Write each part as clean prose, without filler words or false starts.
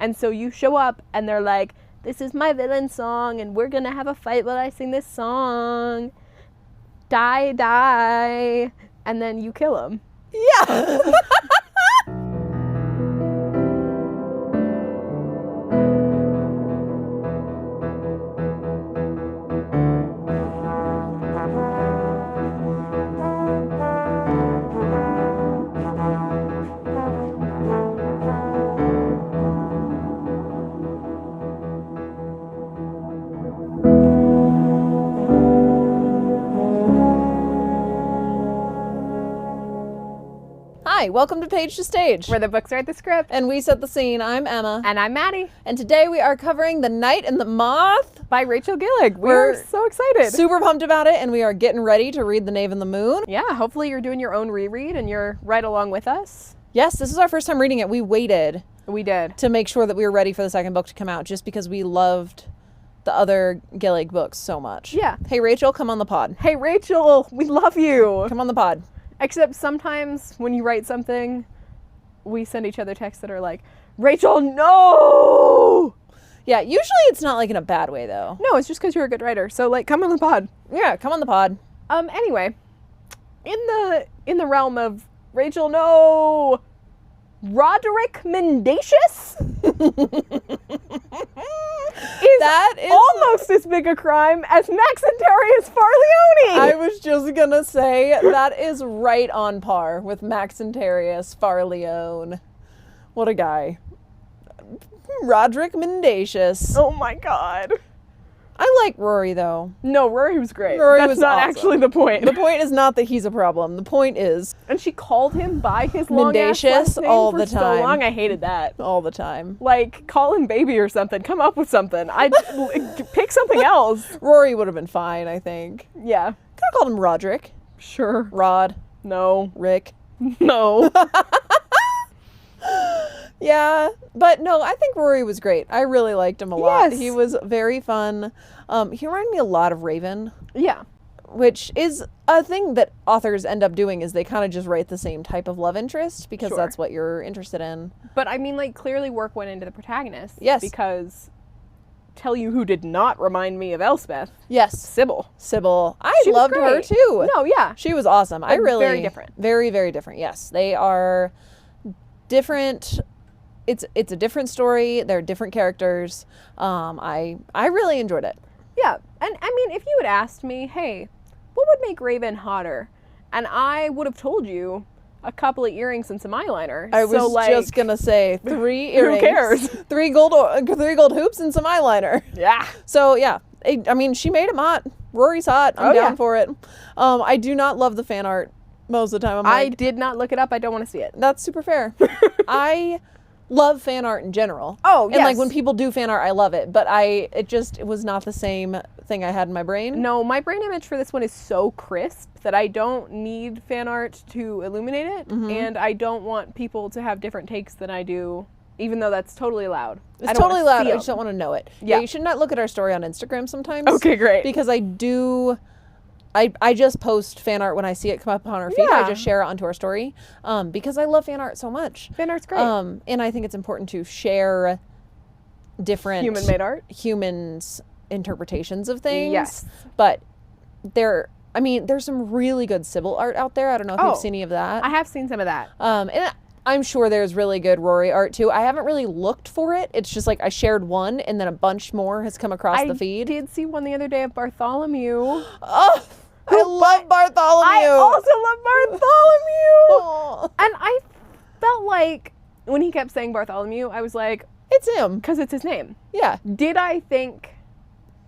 And so you show up and they're like, this is my villain song and we're gonna have a fight while I sing this song. Die, die. And then you kill him. Yeah. Hi, welcome to Page to Stage, Where the books write the script. and we set the scene. I'm Emma. And I'm Maddie. And today we are covering The Knight and the Moth. By Rachel Gillig. We're so excited. Super pumped about it, and we are getting ready to read The Knave and the Moon. Yeah, hopefully you're doing your own reread and you're right along with us. Yes, this is our first time reading it. We waited We did. to make sure that we were ready for the second book to come out, just because we loved the other Gillig books so much. Yeah. Hey, Rachel, come on the pod. Hey, Rachel, we love you. Come on the pod. Except sometimes when you write something, we send each other texts that are like, Rachel, no! Yeah, usually it's not like in a bad way, though. No, it's just because you're a good writer. So, like, come on the pod. Yeah, come on the pod. Anyway, in the realm of Rachel, no! Roderick Mendacious is That is almost as big a crime as Maxentarius Farleone. I was just gonna say, that is right on par with Maxentarius Farleone. What a guy. Roderick Mendacious. Oh my god. I like Rory, though. No, Rory was great. Rory That's was not awesome. actually the point. The point is not that he's a problem. The point is, And she called him by his long ass Mendacious last name all for the so time. long. I hated that. all the time. Like, call him baby or something. Come up with something. I pick something else. Rory would have been fine, I think. Yeah. Could have called him Roderick. Sure. Rod. No. Rick. No. Yeah, but no, I think Rory was great. I really liked him a lot. Yes. He was very fun. He reminded me a lot of Raven, Yeah. which is a thing that authors end up doing, is they kind of just write the same type of love interest because Sure. that's what you're interested in. But I mean, like, clearly work went into the protagonist. Yes. Because tell you who did not remind me of Elspeth. Yes, Sybil. Sybil. I She was loved her great. too. No, yeah. She was awesome. I But really very different. Very, very different. Yes, they are different. It's a different story. They're different characters. I really enjoyed it. Yeah. And I mean, if you had asked me, hey, what would make Raven hotter? And I would have told you a couple of earrings and some eyeliner. I was So, like, just gonna say 3 who earrings, cares? three gold hoops and some eyeliner. Yeah. So yeah, I mean, she made him hot. Rory's hot. I'm Oh, down yeah. for it. I do not love the fan art most of the time. I'm I like, did not look it up. I don't want to see it. that's super fair. I love fan art in general. Oh, And like yes. when people do fan art, I love it. But it was not the same thing I had in my brain. No, my brain image for this one is so crisp that I don't need fan art to illuminate it, Mm-hmm. and I don't want people to have different takes than I do, even though that's totally allowed. I It's don't totally wanna loud. see I just 'em. don't want to know it. Yeah. You should not look at our story on Instagram sometimes. Okay, great. Because I just post fan art when I see it come up on our feed. Yeah. I just share it onto our story because I love fan art so much. Fan art's great. And I think it's important to share different Human-made art. humans' interpretations of things. Yes. But there's some really good Sybil art out there. I don't know if Oh, you've seen any of that. I have seen some of that. And I'm sure there's really good Rory art too. I haven't really looked for it. It's just like I shared one and then a bunch more has come across the I feed. did see one the other day of Bartholomew. Oh, I love Bartholomew. I also love Bartholomew. Oh, And I felt like when he kept saying Bartholomew, I was like, it's him. because it's his name. Yeah. Did I think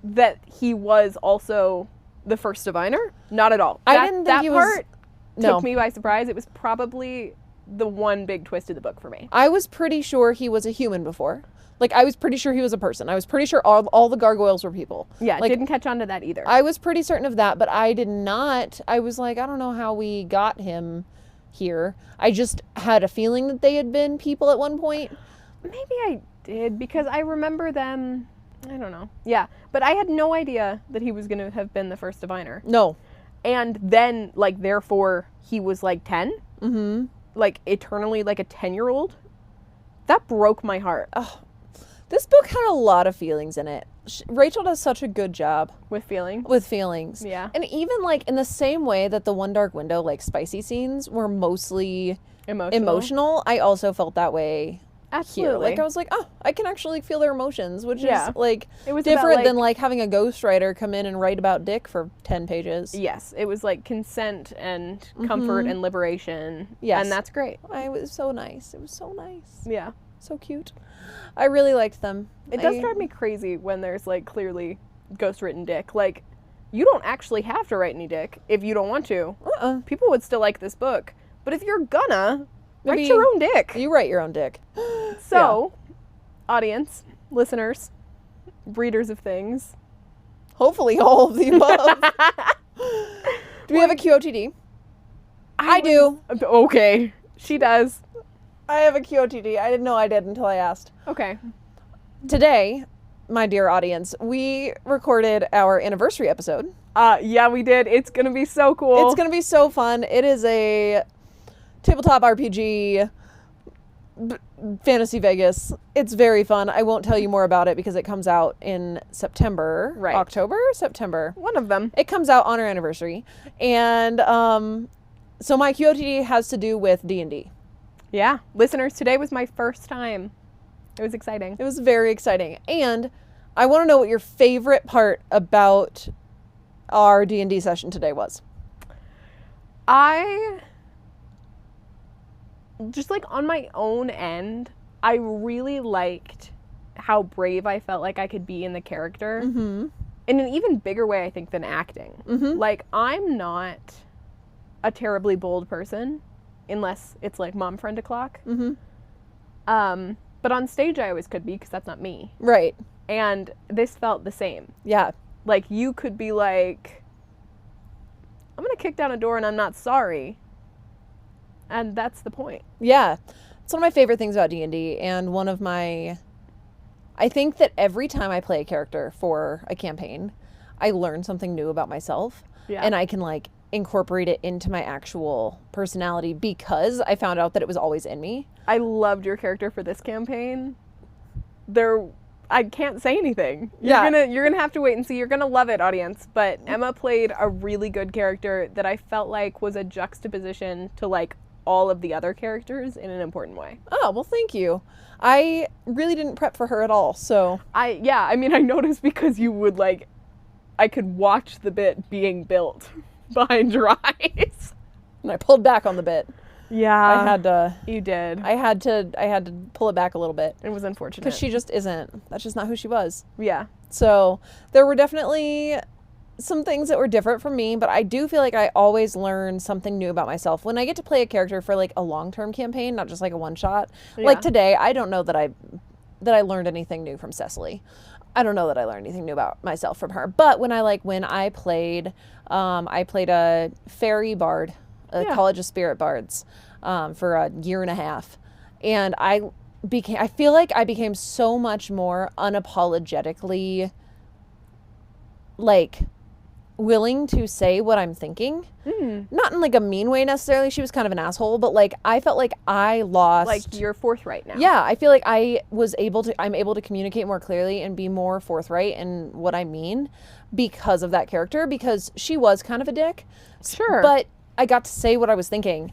that he was also the first diviner? Not at all. I That- didn't think that he was- part No. took me by surprise. It was probably the one big twist of the book for me. I was pretty sure he was a human before. Like, I was pretty sure he was a person. I was pretty sure all the gargoyles were people. Yeah, Like, didn't catch on to that either. I was pretty certain of that, but I did not. I was like, I don't know how we got him here. I just had a feeling that they had been people at one point. Maybe I did, because I remember them. I don't know. Yeah, but I had no idea that he was going to have been the first diviner. No. And then, like, therefore, he was like 10? Mm-hmm. Like, eternally like a 10-year-old? That broke my heart. Oh, This book had a lot of feelings in it. Rachel does such a good job With feeling. with feelings. Yeah. And even like in the same way that the One Dark Window, like spicy scenes were mostly emotional, I also felt that way Absolutely. here. Like I was like, oh, I can actually feel their emotions, which Yeah. is like It was different about, than like having a ghostwriter come in and write about Dick for 10 pages. Yes, it was like consent and comfort and liberation. Yes. And that's great. It was so nice. It was so nice. Yeah. So cute. I really liked them. It does drive me crazy when there's like clearly ghostwritten dick. Like, you don't actually have to write any dick if you don't want to. People would still like this book. But if you're gonna, write your own dick. You write your own dick. So, audience, listeners, readers of things. Hopefully all of the above. Do we have a QOTD? I do. Okay. She does. I have a QOTD. I didn't know I did until I asked. Okay. Today, my dear audience, we recorded our anniversary episode. Yeah, we did. It's gonna be so cool. It's gonna be so fun. It is a tabletop RPG, Fantasy Vegas. It's very fun. I won't tell you more about it because it comes out in September. Right. October? September. One of them. It comes out on our anniversary. And so my QOTD has to do with D&D. Yeah. Listeners, today was my first time. It was exciting. It was very exciting. And I want to know what your favorite part about our D&D session today was. I just like on my own end, I really liked how brave I felt like I could be in the character. In an even bigger way, I think, than acting. Like, I'm not a terribly bold person unless it's like mom friend o'clock. But on stage I always could be because that's not me. Right. And this felt the same. Yeah. Like, you could be like, I'm gonna kick down a door and I'm not sorry. And that's the point. Yeah. It's one of my favorite things about D&D, and one of my... I think that every time I play a character for a campaign, I learn something new about myself. Yeah. And I can, like, incorporate it into my actual personality because I found out that it was always in me. I loved your character for this campaign. I can't say anything. You're gonna have to wait and see. You're gonna love it, audience. But Emma played a really good character that I felt like was a juxtaposition to like all of the other characters in an important way. Oh, well, thank you. I really didn't prep for her at all, so... I noticed because you would like, I could watch the bit being built behind your eyes. And I pulled back on the bit. Yeah. I had to... You did. I had to pull it back a little bit. It was unfortunate. Because she just isn't. That's just not who she was. Yeah. So there were definitely some things that were different from me, but I do feel like I always learn something new about myself when I get to play a character for like a long-term campaign, not just like a one-shot. Yeah. Like today, I don't know that I learned anything new from Cecily. I don't know that I learned anything new about myself from her. But when I played a fairy bard, a College of Spirit Bards, for a year and a half, and I feel like I became so much more unapologetically like willing to say what I'm thinking. Not in like a mean way necessarily. She was kind of an asshole, but like I felt like I lost, like you're forthright now. Yeah, I feel like I'm able to communicate more clearly and be more forthright in what I mean because of that character, because she was kind of a dick. Sure. But I got to say what I was thinking.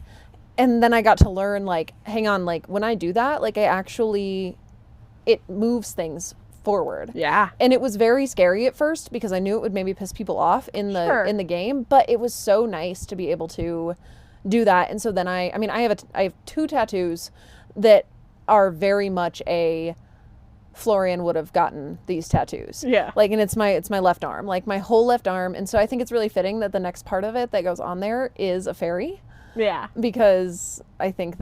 And then I got to learn, like, hang on, like, when I do that, like, it moves things forward. Yeah. And it was very scary at first because I knew it would maybe piss people off in the game, but it was so nice to be able to do that. And so then I have 2 tattoos that are very much Florian would have gotten these tattoos. Yeah. Like, and it's my left arm, like my whole left arm. And so I think it's really fitting that the next part of it that goes on there is a fairy. Yeah. Because I think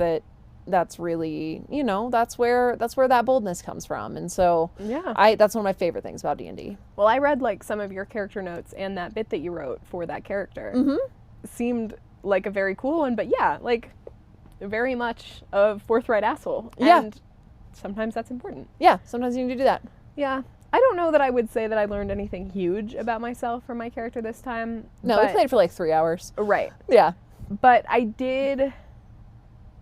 that's really, that's where that boldness comes from. And so that's one of my favorite things about D&D. Well, I read like some of your character notes, and that bit that you wrote for that character seemed like a very cool one, but yeah, like very much a forthright asshole. Yeah. And sometimes that's important. Yeah, sometimes you need to do that. Yeah. I don't know that I would say that I learned anything huge about myself from my character this time. No, we played for like 3 hours. Right. Yeah. But I did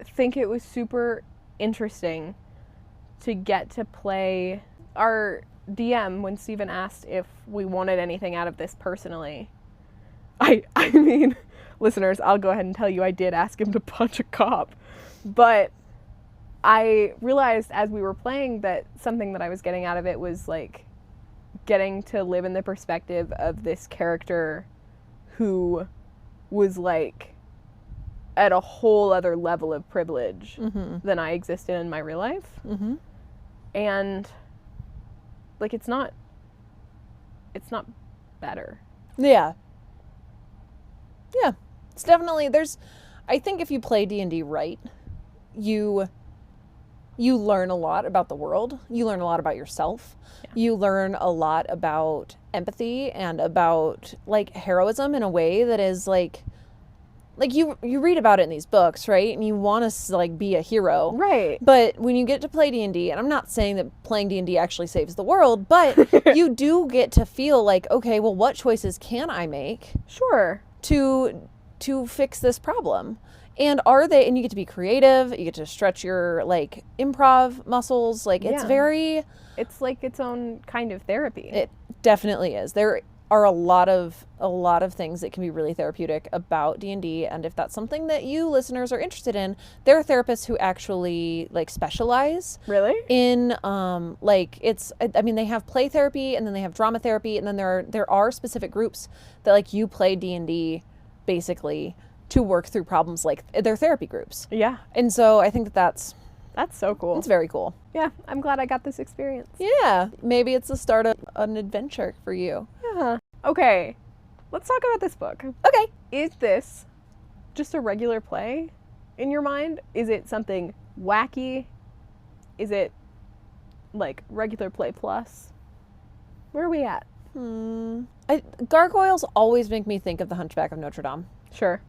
think it was super interesting to get to play our DM, when Steven asked if we wanted anything out of this personally, I mean, listeners, I'll go ahead and tell you I did ask him to punch a cop. But I realized as we were playing that something that I was getting out of it was like getting to live in the perspective of this character who was like at a whole other level of privilege than I existed in my real life. And like it's not better. Yeah. It's definitely, I think if you play D&D right, you learn a lot about the world. You learn a lot about yourself. Yeah. You learn a lot about empathy and about like heroism in a way that is like you read about it in these books, right? And you want to like be a hero. Right. But when you get to play D&D, and I'm not saying that playing D&D actually saves the world, but you do get to feel like, okay, well, what choices can I make? Sure. To fix this problem. And you get to be creative, you get to stretch your like improv muscles. Like it's it's like its own kind of therapy. It definitely is. There are a lot of things that can be really therapeutic about D&D, and if that's something that you listeners are interested in, there are therapists who actually like specialize in they have play therapy, and then they have drama therapy, and then there are specific groups that like you play D&D basically to work through problems, like their therapy groups. Yeah. And so I think that's so cool. It's very cool. Yeah, I'm glad I got this experience. Yeah, maybe it's the start of an adventure for you. Yeah. Okay, let's talk about this book. Okay. Is this just a regular play in your mind? Is it something wacky? Is it like regular play plus? Where are we at? Gargoyles always make me think of The Hunchback of Notre Dame. Sure.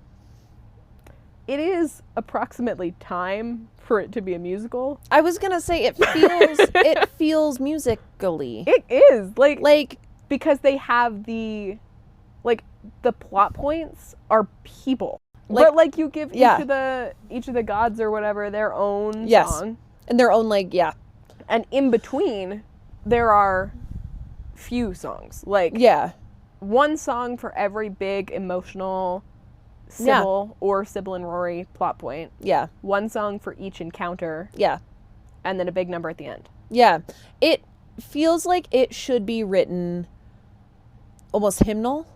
It is approximately time for it to be a musical. I was gonna say it feels musically. It is like because they have the plot points are people, but like you give each of the gods or whatever their own song and their own and in between there are few songs one song for every big emotional Sybil or Sybil and Rory plot point. Yeah. One song for each encounter. Yeah. And then a big number at the end. Yeah. It feels like it should be written almost hymnal.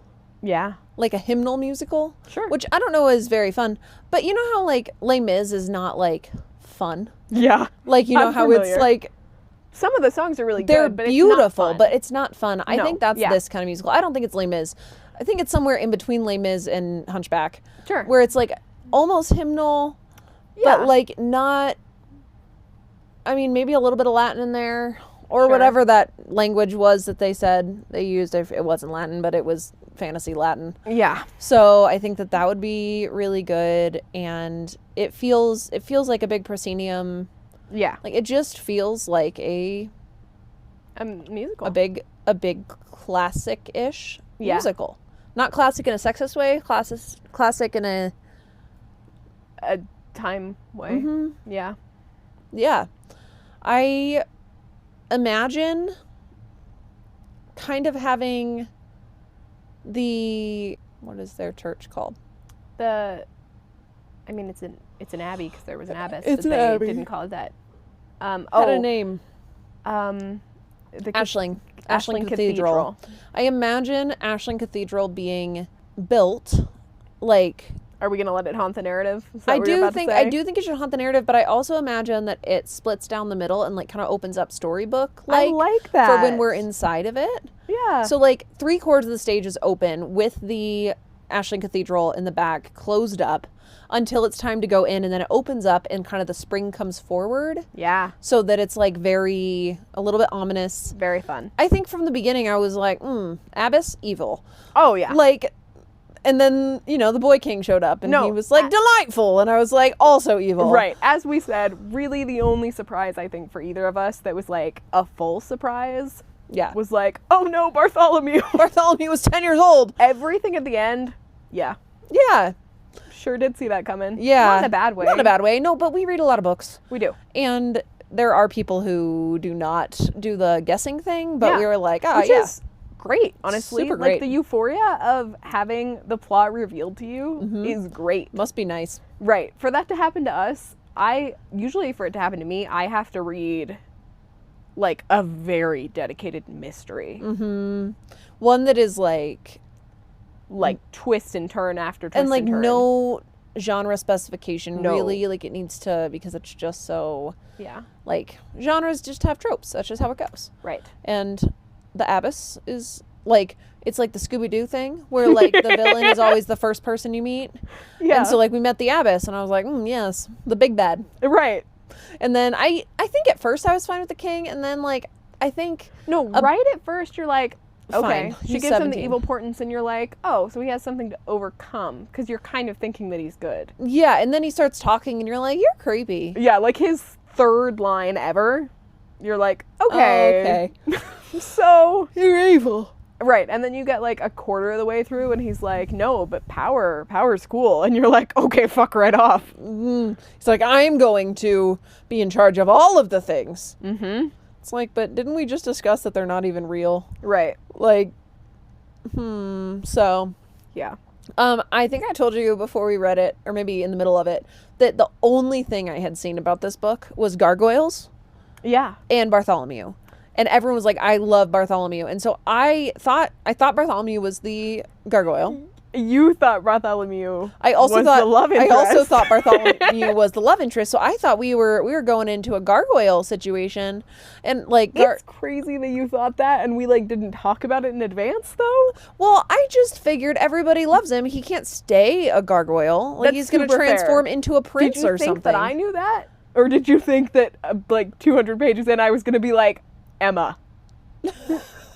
Yeah. Like a hymnal musical. Sure. Which I don't know is very fun. But you know how like Les Mis is not like fun? Yeah. Like you know how it's like some of the songs are really good, but beautiful, but it's not fun. I think that's this kind of musical. I don't think it's Les Mis. I think it's somewhere in between Les Mis and Hunchback. Sure. Where it's like almost hymnal, but like not, I mean, maybe a little bit of Latin in there or whatever that language was that they said they used. It wasn't Latin, but it was fantasy Latin. Yeah. So I think that would be really good. And it feels like a big proscenium. Yeah. Like it just feels like a musical. A big classic-ish musical. Not classic in a sexist way, classic in a time way. Mm-hmm. Yeah. Yeah. I imagine kind of having what is their church called? It's an abbey because there was an abbess. It's but an abbey. Didn't call it that. Had a name. The Ashling Cathedral. I imagine Ashling Cathedral being built like. Are we gonna let it haunt the narrative? I do think it should haunt the narrative, but I also imagine that it splits down the middle and like kind of opens up storybook. I like that for when we're inside of it. Yeah. So like 3/4 of the stage is open with the Ashling Cathedral in the back closed up until it's time to go in, and then it opens up and kind of the spring comes forward. Yeah. So that it's like a little bit ominous. Very fun. I think from the beginning I was like, Abbess, evil. Oh yeah. Like, and then, the Boy King showed up and he was like, delightful. And I was like, also evil. Right. As we said, really the only surprise I think for either of us that was like a full surprise. Yeah. Was like, oh no, Bartholomew. Bartholomew was 10 years old. Everything at the end. Yeah. Yeah. Sure did see that coming. Yeah. Not in a bad way. Not in a bad way. No, but we read a lot of books. We do. And there are people who do not do the guessing thing, but we were like, oh, which is great, honestly. Super great. Like, the euphoria of having the plot revealed to you is great. Must be nice. Right. For that to happen to us, usually for it to happen to me, I have to read, like, a very dedicated mystery. One that is, like, twist and turn after twist and, like, and turn. no genre specification, really. Like, it needs to, because it's just so... Yeah. Like, genres just have tropes. That's just how it goes. Right. And the Abyss is, like, it's like the Scooby-Doo thing, where, like, the villain is always the first person you meet. Yeah. And so, like, we met the Abyss, and I was like, yes, the big bad. Right. And then I think at first I was fine with the king, and then, like, I think... No, right at first you're like, okay. Fine. She He's gives him 17. the evil portents, and you're like, oh, so he has something to overcome, because you're kind of thinking that he's good. Yeah, and then he starts talking, and you're like, you're creepy. Yeah, like his third line ever, you're like, okay. Oh, okay. So... You're evil. Right, and then you get like a quarter of the way through, and he's like, no, but power's cool. And you're like, okay, fuck right off. He's like, I'm going to be in charge of all of the things. It's like, but didn't we just discuss that they're not even real? Right. Like, so... Yeah. I think I told you before we read it, or maybe in the middle of it, that the only thing I had seen about this book was gargoyles. Yeah. And Bartholomew. And everyone was like, I love Bartholomew. And so I thought Bartholomew was the gargoyle. You thought Bartholomew I also was thought the love interest. I also thought Bartholomew was the love interest. So I thought we were going into a gargoyle situation. And like it's crazy that you thought that, and we like didn't talk about it in advance though. Well, I just figured everybody loves him. He can't stay a gargoyle. Like, he's going to transform into a prince or something. Did you think that I knew that? Or did you think that like 200 pages in I was going to be like, Emma.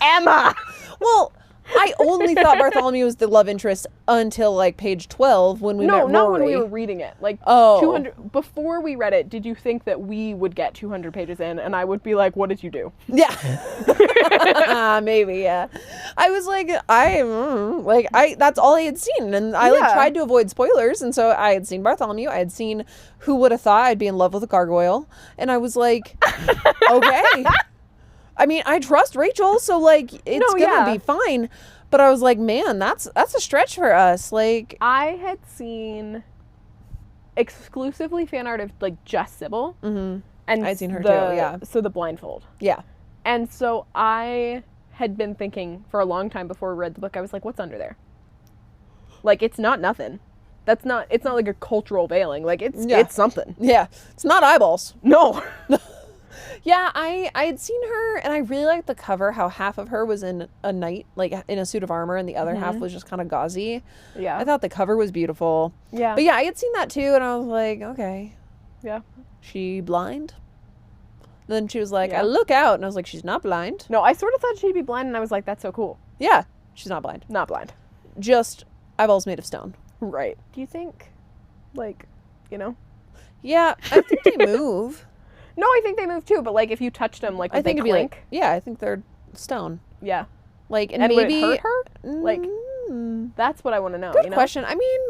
Emma! Well, I only thought Bartholomew was the love interest until like page 12 when we met Rory. No, not when we were reading it. Like 200 before we read it, did you think that we would get 200 pages in and I would be like, what did you do? Yeah. Maybe, yeah. I was like, that's all I had seen, and I like tried to avoid spoilers, and so I had seen Bartholomew. I had seen Who Would Have Thought I'd Be in Love with a Gargoyle, and I was like, okay. I mean, I trust Rachel, so like it's gonna be fine. But I was like, man, that's a stretch for us. Like, I had seen exclusively fan art of like just Sybil, and I'd seen her too. Yeah. So the blindfold. Yeah. And so I had been thinking for a long time before we read the book. I was like, what's under there? Like, it's not nothing. It's not like a cultural veiling. Like it's something. Yeah. It's not eyeballs. No. Yeah, I had seen her, and I really liked the cover, how half of her was in a knight, like in a suit of armor, and the other half was just kind of gauzy. Yeah. I thought the cover was beautiful. Yeah. But yeah, I had seen that too, and I was like, okay. Yeah. She blind? Then she was like, I look out, and I was like, she's not blind. No, I sort of thought she'd be blind, and I was like, that's so cool. Yeah, she's not blind. Not blind. Just eyeballs made of stone. Right. Do you think, like, you know? Yeah, I think they move. No, I think they move too, but like if you touched them, like would I think they it'd clink? be like, yeah, I think they're stone. Yeah. Like, and And maybe would it hurt her? Like, that's what I want to know. Good question. I mean,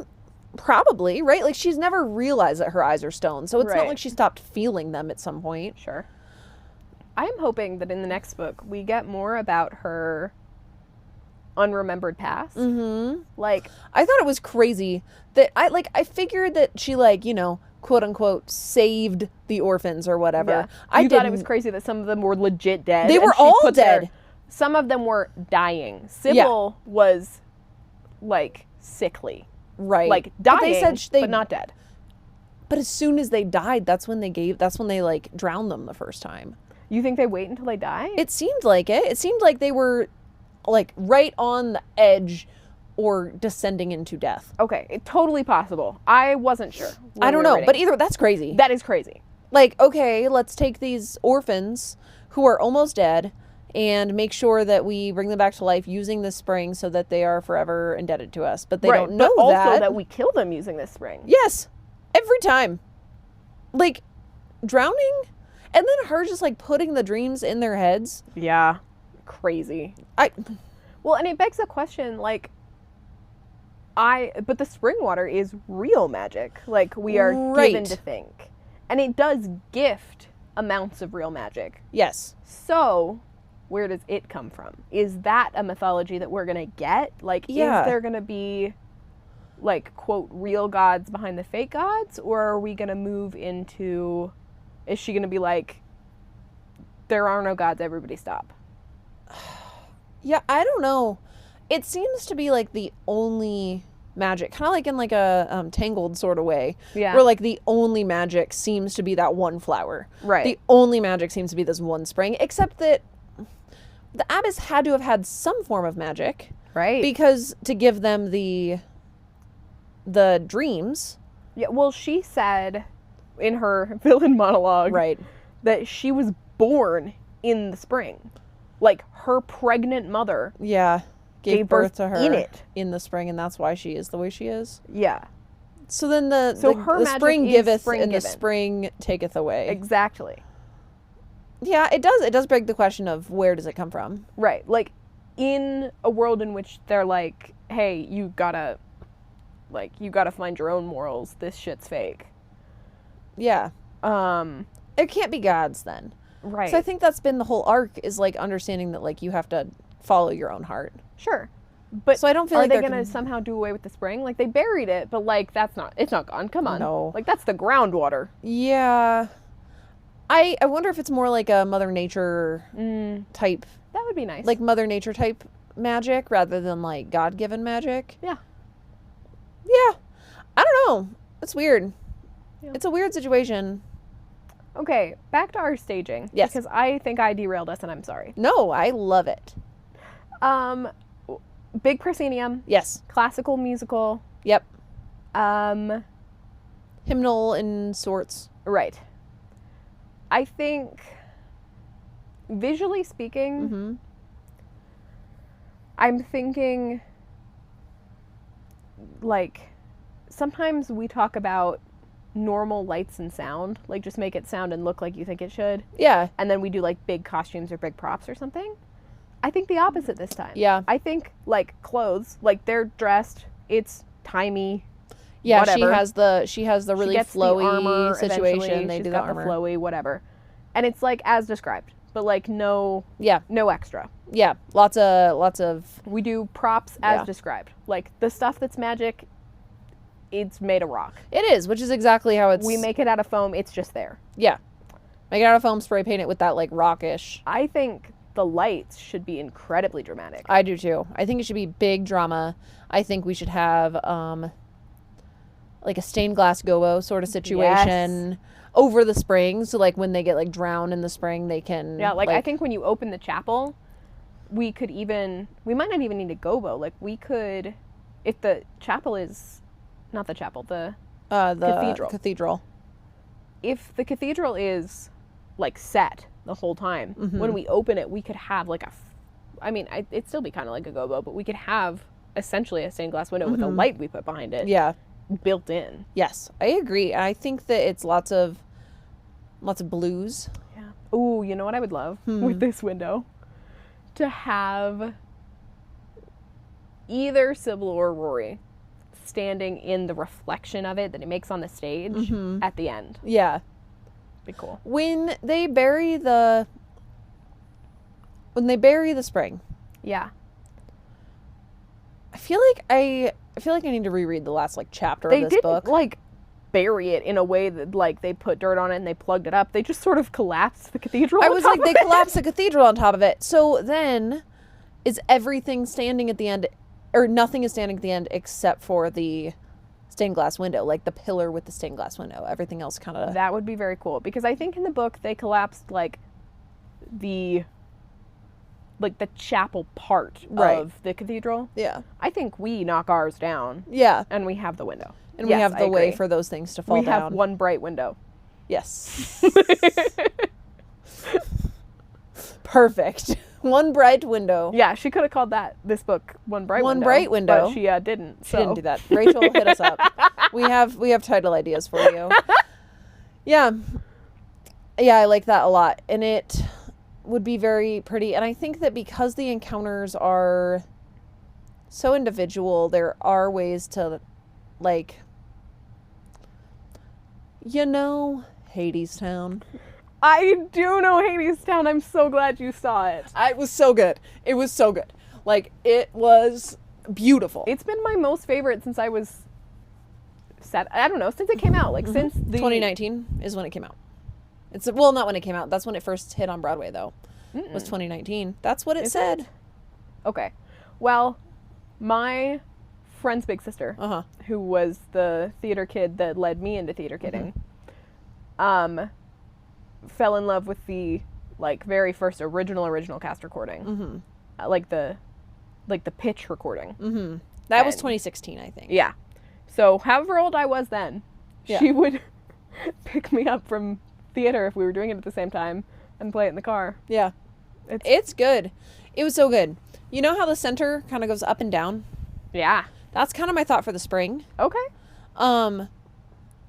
probably, right? Like, she's never realized that her eyes are stone, so it's not like she stopped feeling them at some point. Sure. I am hoping that in the next book we get more about her unremembered past. Like, I thought it was crazy that I figured that she, like, you know, quote unquote saved the orphans or whatever. Yeah. I thought it was crazy that some of them were legit dead. They were all dead. Some of them were dying. Sybil was like sickly. Right. Like dying, but they said but not dead. But as soon as they died, that's when they like drowned them the first time. You think they wait until they die? It seemed like it. It seemed like they were like right on the edge or descending into death. Okay, totally possible. I wasn't sure. I don't know, but either that's crazy. That is crazy. Like, okay, let's take these orphans who are almost dead and make sure that we bring them back to life using this spring so that they are forever indebted to us. But they don't know but that. Also that we kill them using this spring. Yes, every time. Like, drowning, and then her just like putting the dreams in their heads. Yeah, crazy. Well, and it begs the question, like, but the spring water is real magic, like we are given to think. And it does gift amounts of real magic. Yes. So, where does it come from? Is that a mythology that we're going to get? Like, Yeah. is there going to be, like, quote, real gods behind the fake gods? Or are we going to move into, is she going to be like, there are no gods, everybody stop? Yeah, I don't know. It seems to be like the only magic, kind of like in like a Tangled sort of way, Yeah. where like the only magic seems to be that one flower. Right. The only magic seems to be this one spring, except that the abbess had to have had some form of magic, Right. because to give them the dreams. Yeah, well, she said in her villain monologue Right. that she was born in the spring. Like, her pregnant mother Yeah. Gave birth to her in it. in the spring, and that's why she is the way she is. Yeah. So then the magic spring is giveth spring and given. the spring taketh away. Exactly. Yeah, it does. It does beg the question of where does it come from? Right. Like, in a world in which they're like, hey, you gotta find your own morals. This shit's fake. Yeah. It can't be gods then. Right. So I think that's been the whole arc, is like understanding that like you have to follow your own heart. Sure. But So I don't feel are like they they're gonna somehow do away with the spring? Like, they buried it, but like it's not gone. Come on. No. Like, that's the groundwater. Yeah. I wonder if it's more like a Mother Nature type, That would be nice. like Mother Nature type magic rather than like God-given magic. Yeah. Yeah. I don't know. It's weird. Yeah. It's a weird situation. Okay, back to our staging. Yes. Because I think I derailed us and I'm sorry. No, I love it. Big proscenium, Yes. classical musical, Yep. right. Hymnal in sorts. I think, visually speaking, Mm-hmm. I'm thinking, like, sometimes we talk about normal lights and sound, like just make it sound and look like you think it should, Yeah. and then we do like big costumes or big props or something. I think the opposite this time. Yeah. I think like clothes, like they're dressed, it's timey. Yeah, whatever. she has the really She gets flowy the armor situation. eventually. They She's do got the armor. flowy, whatever. And it's like as described, but like no Yeah. extra. Yeah. Lots of We do props as Yeah. described. Like the stuff that's magic, it's made of rock. It is, which is exactly how it's We make it out of foam, it's just there. Yeah. Make it out of foam, spray paint it with that like rockish. I think the lights should be incredibly dramatic. I do too. I think it should be big drama. I think we should have like a stained glass gobo sort of situation over the spring, so like when they get like drowned in the spring they can I think when you open the chapel, we might not even need a gobo. Like we could, if the chapel is not the chapel, the cathedral. If the cathedral is like set the whole time, when we open it, we could have like it'd still be kind of like a gobo, but we could have essentially a stained glass window with a light we put behind it. Yeah. Built in. Yes, I agree. I think that it's lots of blues. Yeah. Ooh, you know what I would love with this window? To have either Sybil or Rory standing in the reflection of it that it makes on the stage at the end. Yeah. Be cool. When they bury the spring. Yeah. I feel like I need to reread the last like chapter They of this didn't book. like bury it in a way that like they put dirt on it and they plugged it up. They just sort of collapsed the cathedral. I was like, they collapsed the cathedral on top of it. So then, is everything standing at the end, or nothing is standing at the end except for the stained glass window, like the pillar with the stained glass window. Everything else kind of. That would be very cool because I think in the book they collapsed like the chapel part of the cathedral. Yeah. I think we knock ours down. Yeah. And we have the window. And Yes, we have I the way agree. for those things to fall We down. have one bright window. Yes. Perfect. One bright window. Yeah, she could have called this book One Bright Window. One Bright Window. But she didn't. She didn't do that. Rachel, hit us up. We have title ideas for you. Yeah. Yeah, I like that a lot. And it would be very pretty. And I think that because the encounters are so individual, there are ways to, like, Hadestown. I do know Hadestown. I'm so glad you saw it. It was so good. It was so good. Like, it was beautiful. It's been my most favorite since I was I don't know, since it came out. Like, since the... 2019 is when it came out. It's, well, not when it came out. That's when it first hit on Broadway, though. Was 2019. That's what it said. Okay. Well, my friend's big sister, who was the theater kid that led me into theater kidding, fell in love with the, like, very first original cast recording. Like the pitch recording. That was 2016, I think. Yeah. So, however old I was then, she would pick me up from theater if we were doing it at the same time and play it in the car. Yeah. It's good. It was so good. You know how the center kind of goes up and down? Yeah. That's kind of my thought for the spring. Okay. And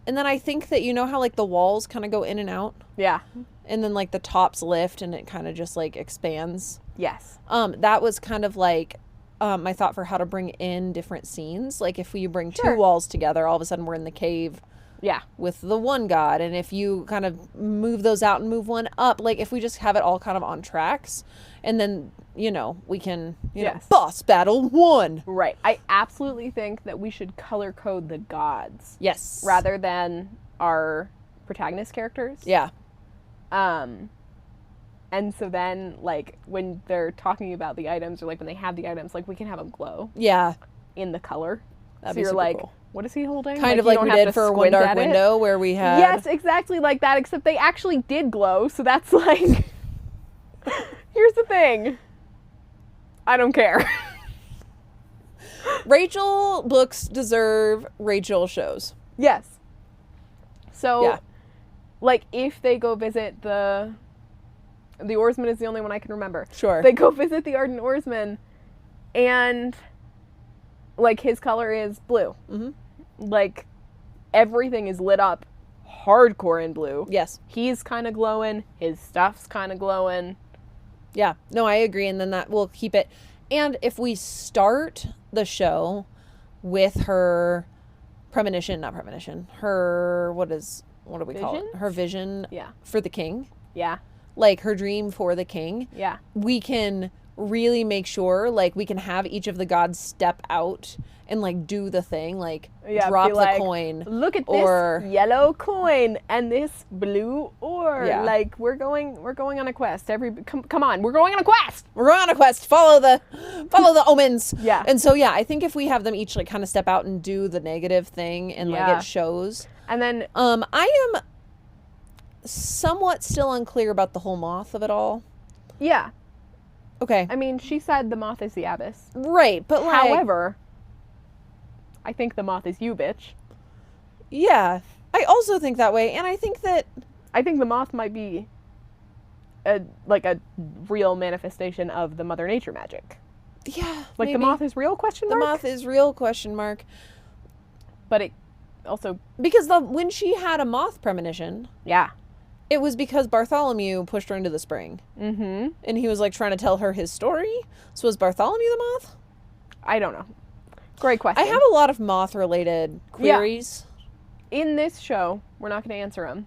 then I think that, you know how, like, the walls kind of go in and out? Yeah. And then, like, the tops lift and it kind of just, like, expands? Yes. That was kind of like my thought for how to bring in different scenes. Like, if you bring two walls together, all of a sudden we're in the cave with the one god. And if you kind of move those out and move one up, like, if we just have it all kind of on tracks, and then, you know, we can, you know, boss battle 1. Right. I absolutely think that we should color code the gods. Yes. Rather than our protagonist characters. Yeah. And so then, like, when they're talking about the items, or, like, when they have the items, like, we can have them glow. Yeah. In the color. That'd so be you're super like, cool. What is he holding? Kind of like we did for One Dark Window, where we had... Yes, exactly like that, except they actually did glow, so that's like... Here's the thing. I don't care. Rachel books deserve Rachel shows. Yes. So, like, if they go visit the oarsman is the only one I can remember. Sure. They go visit the ardent oarsman, and, like, his color is blue. Like, everything is lit up hardcore in blue. Yes. He's kind of glowing. His stuff's kind of glowing. Yeah. No, I agree, and then that will keep it. And if we start the show with her her, what do we call it? Her vision for the king. Yeah. Like, her dream for the king. Yeah. We can really make sure, like, we can have each of the gods step out and, like, do the thing, like, drop the coin. Look at this yellow coin and this blue ore. Yeah. Like, we're going on a quest. Come on, we're going on a quest. We're on a quest. Follow the omens. Yeah. And so, yeah, I think if we have them each, like, kind of step out and do the negative thing, and like, it shows. And then I am somewhat still unclear about the whole Moth of it all. Yeah. Okay. I mean, she said the Moth is the abyss. Right, but, like... However, I think the Moth is you, bitch. Yeah. I also think that way, and I think that... I think the Moth might be a real manifestation of the Mother Nature magic. Yeah, like, maybe. The Moth is real, question mark? The Moth is real, question mark. But it also... Because when she had a Moth premonition... Yeah. It was because Bartholomew pushed her into the spring. Mm-hmm. And he was, like, trying to tell her his story. So was Bartholomew the Moth? I don't know. Great question. I have a lot of Moth-related queries. Yeah. In this show, we're not going to answer them.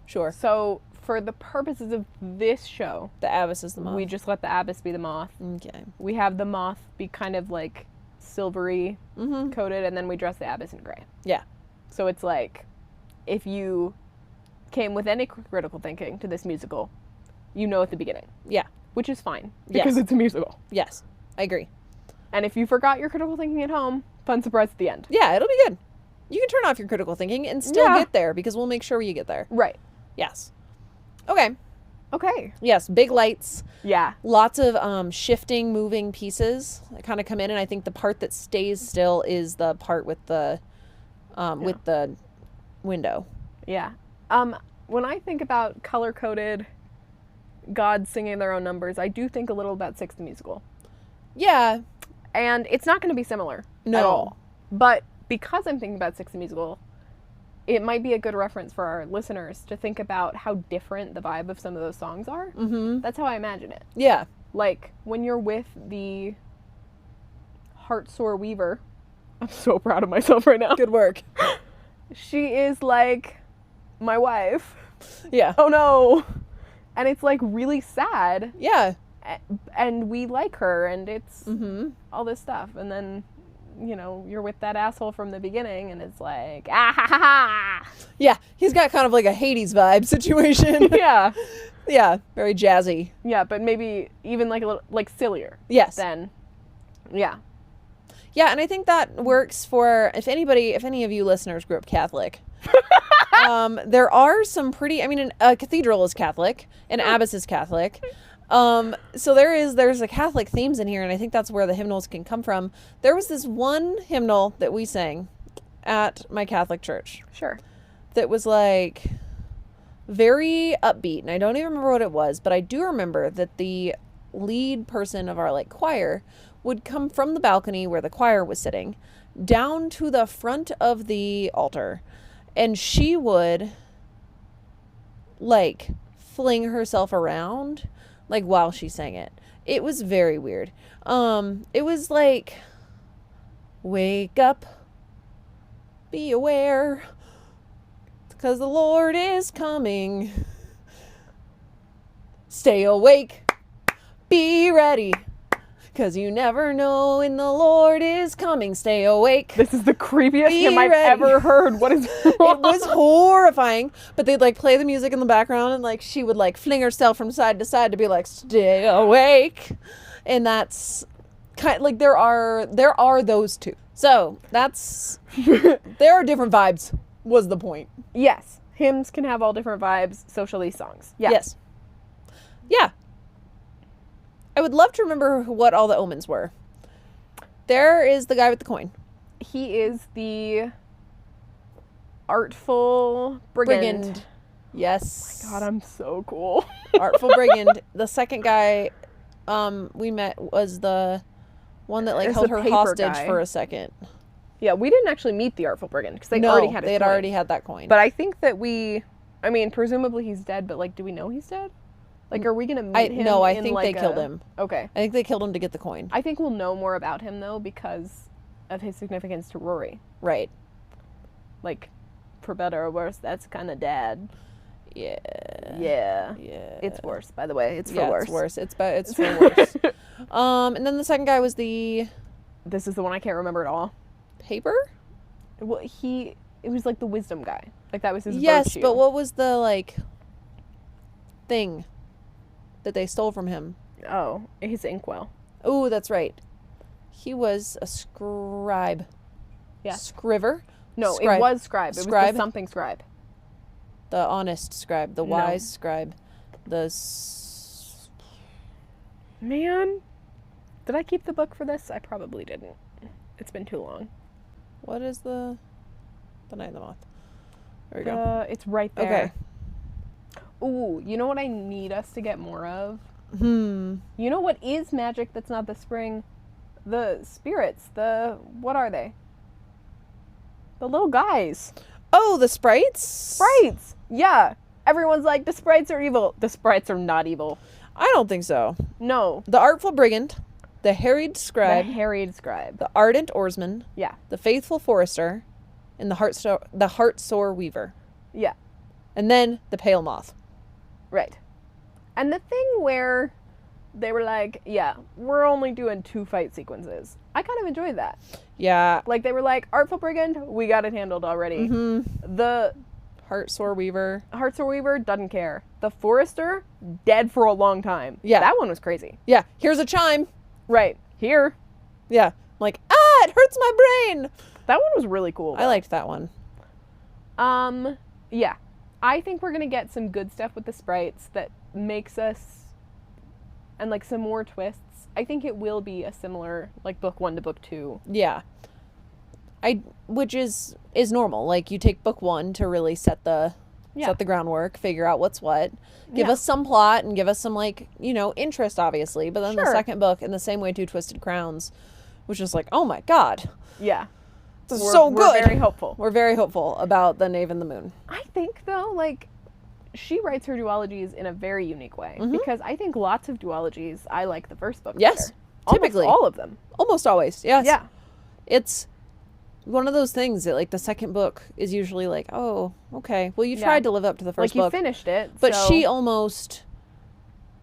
Sure. So, for the purposes of this show... The Abyss is the Moth. We just let the Abyss be the Moth. Okay. We have the Moth be kind of, like, silvery coated, and then we dress the Abyss in gray. Yeah. So it's like, if you came with any critical thinking to this musical, you know at the beginning. Yeah. Which is fine, because it's a musical. Yes, I agree. And if you forgot your critical thinking at home, fun surprise at the end. Yeah, it'll be good. You can turn off your critical thinking and still get there, because we'll make sure you get there. Right. Yes. Okay. Okay. Yes, big lights. Yeah. Lots of shifting, moving pieces that kind of come in, and I think the part that stays still is the part with the window. Yeah. When I think about color-coded gods singing their own numbers, I do think a little about Six the Musical. Yeah. And it's not going to be similar at all. But because I'm thinking about Six the Musical, it might be a good reference for our listeners to think about how different the vibe of some of those songs are. Mm-hmm. That's how I imagine it. Yeah. Like, when you're with the Heartsore Weaver, I'm so proud of myself right now. Good work. She is like my wife. Yeah. Oh no. And it's like really sad. Yeah. And we like her, and it's Mm-hmm. all this stuff. And then, you know, you're with that asshole from the beginning, and it's like, ah ha ha ha. Yeah, he's got kind of like a Hades vibe situation. Yeah. Yeah, very jazzy. Yeah, but maybe even like a little, like sillier. Yes. Then, yeah. Yeah, and I think that works for, if any of you listeners grew up Catholic, there are some pretty, I mean, a cathedral is Catholic, an abbess is Catholic. So there's a Catholic themes in here, and I think that's where the hymnals can come from. There was this one hymnal that we sang at my Catholic church. Sure. That was like very upbeat, and I don't even remember what it was, but I do remember that the lead person of our like choir would come from the balcony where the choir was sitting down to the front of the altar, and she would like fling herself around like while she sang it. It was very weird. It was like, wake up, be aware, because the Lord is coming. Stay awake, be ready, because you never know when the Lord is coming. Stay awake. This is the creepiest Be hymn I've ready. ever heard. What is wrong? It was horrifying, but they'd like play the music in the background, and like she would like fling herself from side to side to be like, stay awake. And that's kind of like there are those two. So that's there are different vibes was the point. Yes. Hymns can have all different vibes. So shall these songs. Yeah. Yes. Yeah. I would love to remember what all the omens were. There is the guy with the coin. He is the artful brigand. Yes. Oh my God, I'm so cool. Artful brigand. The second guy we met was the one that like There's held the her paper hostage guy. for a second. Yeah, we didn't actually meet the artful brigand because they already had. They had already had that coin. But I think that I mean, presumably he's dead. But like, do we know he's dead? Like, are we gonna meet him? No, I in, think like, they killed him. Okay. I think they killed him to get the coin. I think we'll know more about him though because of his significance to Rory. Right. Like, for better or worse, that's kind of dad. Yeah. Yeah. Yeah. It's worse, by the way. It's for worse. It's worse. It's for worse. And then the second guy was the This is the one I can't remember at all. paper? Well, it was like the wisdom guy. Like that was his Yes, virtue. but what was the like thing that they stole from him? Oh, his inkwell. Oh, that's right. He was a scribe. Yeah. Scriver? No, Scribe. it was scribe. It was Scribe? the something scribe. The honest scribe. The No. wise scribe. Man, did I keep the book for this? I probably didn't. It's been too long. What is the Night of the Moth? There we go. It's right there. Okay. Ooh, you know what I need us to get more of? Hmm. You know what is magic that's not the spring? The spirits. What are they? The little guys. Oh, the sprites? Sprites! Yeah. Everyone's like, the sprites are evil. The sprites are not evil. I don't think so. No. The artful brigand, the harried scribe, The harried scribe. the ardent oarsman, Yeah. the faithful forester, and the heart-sore weaver. Yeah. And then the pale moth. Right. And the thing where they were like, yeah, we're only doing 2 fight sequences. I kind of enjoyed that. Yeah. Like, they were like, Artful Brigand, we got it handled already. Mm-hmm. The Heart-sore weaver. Heartsore Weaver doesn't care. The Forester, dead for a long time. Yeah. That one was crazy. Yeah. Here's a chime. Right. Here. Yeah. Like, it hurts my brain. That one was really cool. I liked that one. Yeah. I think we're going to get some good stuff with the sprites that makes us, and like some more twists. I think it will be a similar, like, book 1 to book 2. Yeah. Which is normal. Like, you take book 1 to really set the groundwork, figure out what's what, give us some plot and give us some, like, interest, obviously. But then the second book, in the same way, Two Twisted Crowns, was just like, oh my God. Yeah. So good. We're very hopeful. We're very hopeful about the Knave and the Moon. I think, though, like, she writes her duologies in a very unique way. Mm-hmm. Because I think lots of duologies, I like the first book Yes. better. Typically. Almost all of them. Almost always. Yes. Yeah. It's one of those things that, like, the second book is usually like, oh, okay. Well, you tried to live up to the first Like, you book. finished it. But so... she almost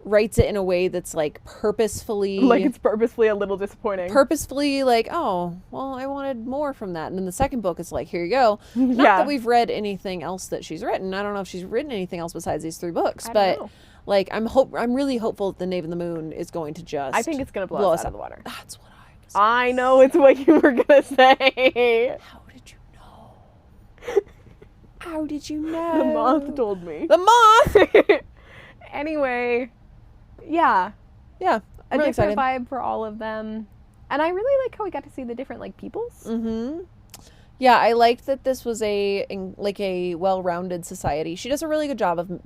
writes it in a way that's like purposefully Like it's purposefully a little disappointing. Purposefully like, oh, well, I wanted more from that. And then the second book is like, here you go. Not Yeah. that we've read anything else that she's written. I don't know if she's written anything else besides these 3 books. I But don't know. like I'm really hopeful that The Knave and the Moon is going to just I think it's gonna blow us out of the water. That's what I know it's what you were gonna say. How did you know? How did you know? The moth told me. The moth! Anyway, yeah. Yeah. A I'm really different excited. vibe for all of them. And I really like how we got to see the different like peoples. Mm-hmm. Yeah, I liked that this was a well-rounded society. She does a really good job of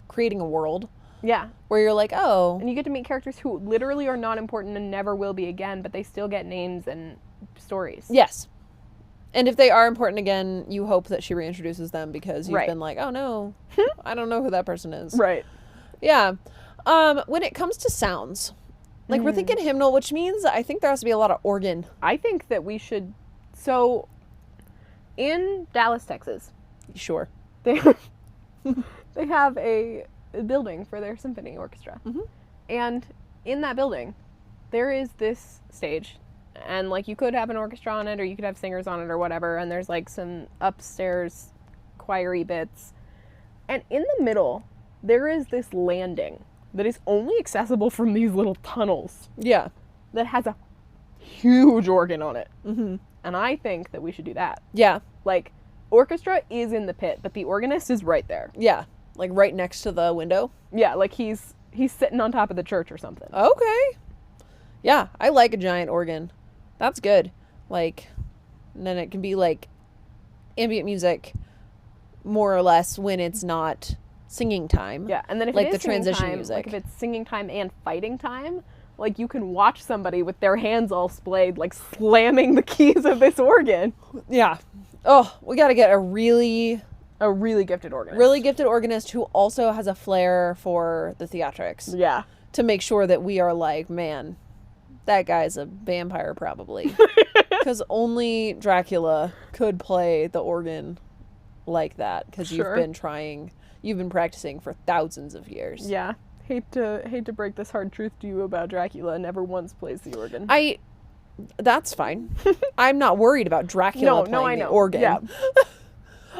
creating a world Yeah. where you're like, oh, And you get to meet characters who literally are not important and never will be again, but they still get names and stories. yes. And if they are important again, you hope that she reintroduces them because you've Right. been like, oh no, I don't know who that person is. Right. Yeah. When it comes to sounds, like we're thinking hymnal, which means I think there has to be a lot of organ. I think that we should. So, in Dallas, Texas, Sure. they they have a building for their symphony orchestra, and in that building, there is this stage, and like you could have an orchestra on it, or you could have singers on it, or whatever. And there's like some upstairs choiry bits, and in the middle, there is this landing that is only accessible from these little tunnels Yeah. that has a huge organ on it. Mm-hmm. And I think that we should do that. Yeah. Like, orchestra is in the pit, but the organist is right there. Yeah. Like right next to the window. Yeah, like he's sitting on top of the church or something. Okay. Yeah, I like a giant organ. That's good. Like, and then it can be like ambient music more or less when it's not singing time. Yeah, and then if like it is the transition singing time, music. like if it's singing time and fighting time, like you can watch somebody with their hands all splayed, like slamming the keys of this organ. Yeah. Oh, we got to get a really gifted organist. really gifted organist who also has a flair for the theatrics Yeah. to make sure that we are like, man, that guy's a vampire probably. Because only Dracula could play the organ like that because Sure. you've been practicing for thousands of years. Yeah. Hate to break this hard truth to you about Dracula. Never once plays the organ. That's fine. I'm not worried about Dracula playing I the know. organ. Yeah.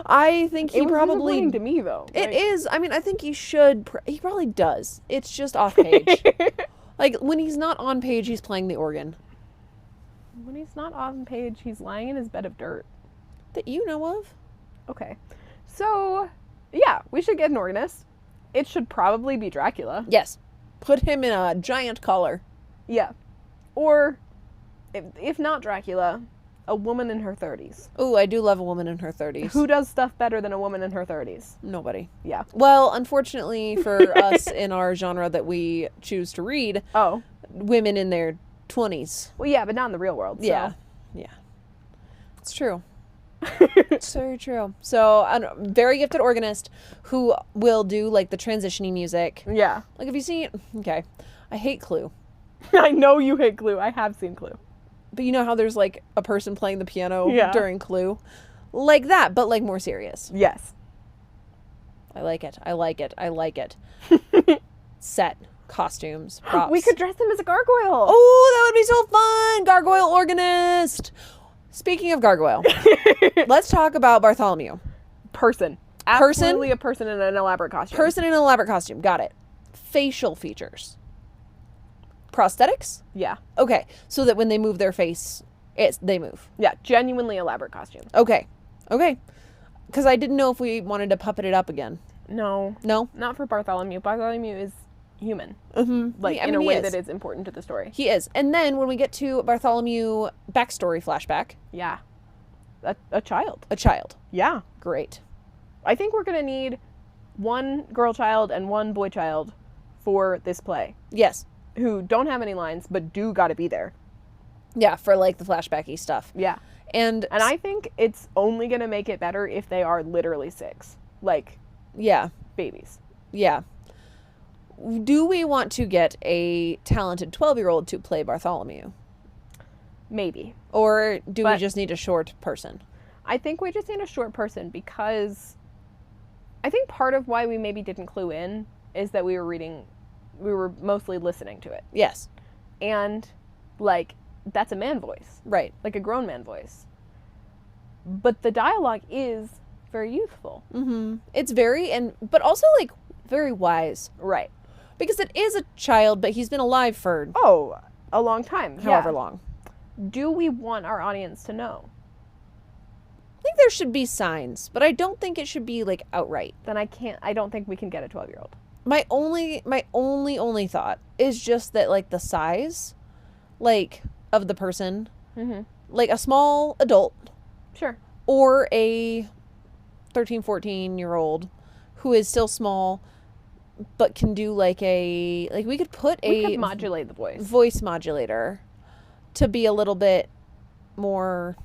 I think he It was probably disappointing to me though. It is. I mean, I think he should. He probably does. It's just off page. Like when he's not on page, he's playing the organ. When he's not on page, he's lying in his bed of dirt. That you know of. Okay. So, yeah, we should get an organist. It should probably be Dracula. Yes. Put him in a giant collar. Yeah. Or, if not Dracula, a woman in her 30s. Ooh, I do love a woman in her 30s. Who does stuff better than a woman in her 30s? Nobody. Yeah. Well, unfortunately for us in our genre that we choose to read, Oh. women in their 20s. Well, yeah, but not in the real world. So. Yeah. Yeah. It's true. It's very true. So, a very gifted organist who will do like the transition-y music. Yeah. Like, have you seen? Okay. I hate Clue. I know you hate Clue. I have seen Clue. But you know how there's like a person playing the piano Yeah. during Clue? Like that, but like more serious. Yes. I like it. I like it. I like it. Set, costumes, props. We could dress him as a gargoyle. Oh, that would be so fun! Gargoyle organist! Speaking of gargoyle, let's talk about Bartholomew. Person. Absolutely a person in an elaborate costume. Person in an elaborate costume. Got it. Facial features. Prosthetics? Yeah. Okay, so that when they move their face, they move. Yeah, genuinely elaborate costume. Okay. Okay. Because I didn't know if we wanted to puppet it up again. No. No? Not for Bartholomew. Bartholomew is human. Mm-hmm. Like, I in mean, a he way is. that is important to the story. He is. And then when we get to Bartholomew backstory flashback, Yeah. A child. a child. Yeah. Great. I think we're going to need one girl child and one boy child for this play Yes. who don't have any lines but do got to be there. Yeah, for like the flashbacky stuff. Yeah. And I think it's only going to make it better if they are literally 6. Like, yeah. babies. Yeah. Do we want to get a talented 12-year-old to play Bartholomew? Maybe. Or do we But- just need a short person? I think we just need a short person because I think part of why we maybe didn't clue in is that we were reading we were mostly listening to it. Yes. And, like, that's a man voice. Right. Like a grown man voice. But the dialogue is very youthful. Mm-hmm. It's very, but also, like, very wise. Right. Because it is a child, but he's been alive for... Oh, a long time. However long. Do we want our audience to know? I think there should be signs, but I don't think it should be, like, outright. Then I don't think we can get a 12-year-old. My only thought is just that, like, the size, like, of the person, like a small adult. Sure. Or a 13, 14-year-old who is still small, but can do, like, we could modulate the voice modulator to be a little bit more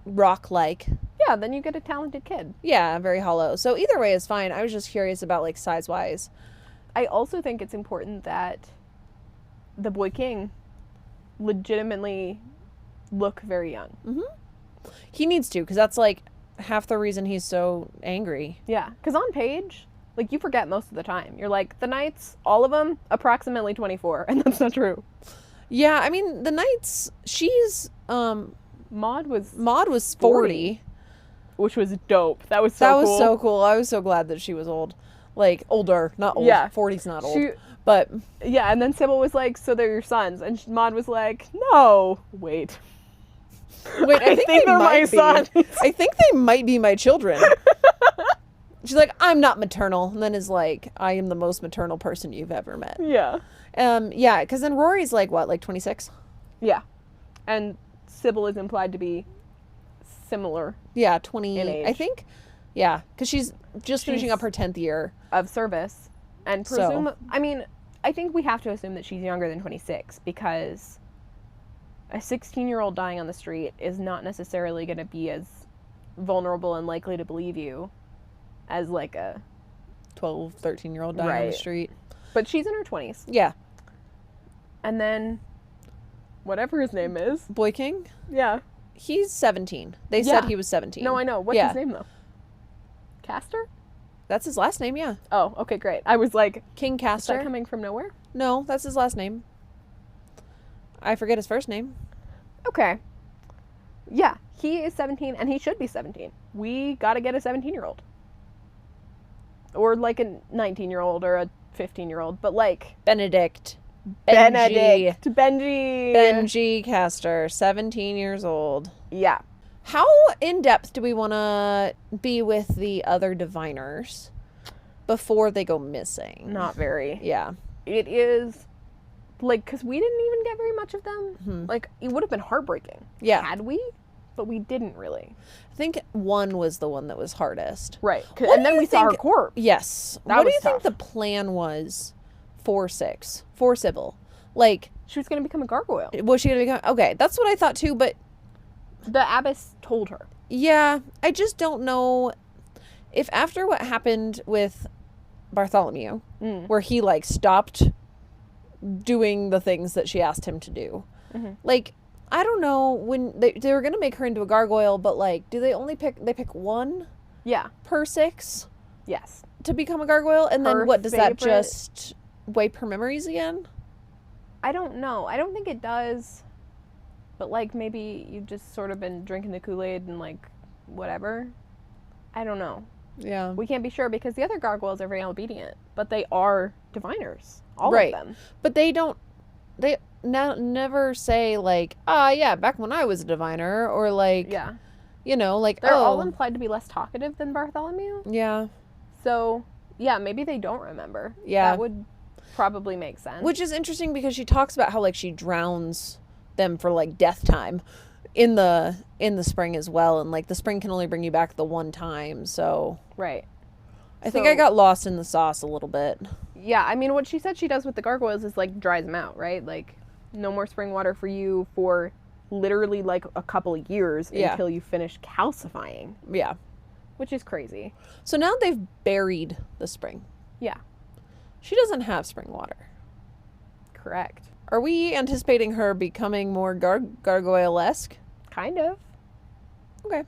rock-like. Yeah, then you get a talented kid. Yeah, very hollow. So either way is fine. I was just curious about, like, size-wise. I also think it's important that the boy king legitimately look very young. Mm-hmm. He needs to, because that's, like, half the reason he's so angry. Yeah, because on page, like, you forget most of the time. You're like, the knights, all of them, approximately 24, and that's not true. Yeah, I mean, the knights, she's, Maud was 40. Which was dope. That was so cool. So cool. I was so glad that she was old. Like, older, not old. Yeah. 40's not old. But... Yeah, and then Sybil was like, so they're your sons. And Maud was like, no. Wait, I think they're my sons. I think they might be my children. She's like, I'm not maternal. And then is like, I am the most maternal person you've ever met. Yeah. Yeah, because then Rory's like, what, like 26? Yeah. And Sybil is implied to be similar. Yeah, 20. In age. I think. Yeah, because she's finishing up her 10th year. Of service. And I mean, I think we have to assume that she's younger than 26 because a 16-year-old dying on the street is not necessarily going to be as vulnerable and likely to believe you as like a 12, 13-year-old dying on the street. But she's in her 20s. Yeah. And then whatever his name is. Boy King? Yeah. He's 17. They said he was 17. No, I know. What's his name, though? Castor? That's his last name, yeah. Oh, okay, great. I was like... King Castor. Is that coming from nowhere? No, that's his last name. I forget his first name. Okay. Yeah, he is 17, and he should be 17. We gotta get a 17-year-old. Or like a 19-year-old or a 15-year-old, but like... Benji Castor, 17 years old. Yeah. How in-depth do we want to be with the other diviners before they go missing? Not very. Yeah. It is, like, because we didn't even get very much of them. Mm-hmm. Like, it would have been heartbreaking. Yeah. Had we? But we didn't really. I think one was the one that was hardest. Right. And then we saw her corpse. Yes. What do you think the plan was for Sybil? Like... She was going to become a gargoyle. Was she going to become... Okay, that's what I thought too, but... The abbess told her. Yeah, I just don't know if after what happened with Bartholomew, where he, like, stopped doing the things that she asked him to do. Mm-hmm. Like, I don't know, when they were going to make her into a gargoyle, but, like, do they pick one? Yeah. Per 6? Yes. To become a gargoyle? And then what, does that just wipe her memories again? I don't know. I don't think it does. But, like, maybe you've just sort of been drinking the Kool-Aid and, like, whatever. I don't know. Yeah. We can't be sure because the other gargoyles are very obedient. But they are diviners. All of them. But they never say, like, yeah, back when I was a diviner. Or, like, you know, like, they're all implied to be less talkative than Bartholomew. Yeah. So, yeah, maybe they don't remember. Yeah. That would probably make sense. Which is interesting because she talks about how, like, she drowns them for, like, death time in the spring as well, and, like, the spring can only bring you back the one time, so right. I think I got lost in the sauce a little bit. Yeah, I mean, what she said she does with the gargoyles is, like, dries them out, right? Like, no more spring water for you for literally, like, a couple of years until you finish calcifying. Yeah. Which is crazy. So now they've buried the spring. Yeah. She doesn't have spring water. Correct. Are we anticipating her becoming more gargoyle-esque? Kind of. Okay.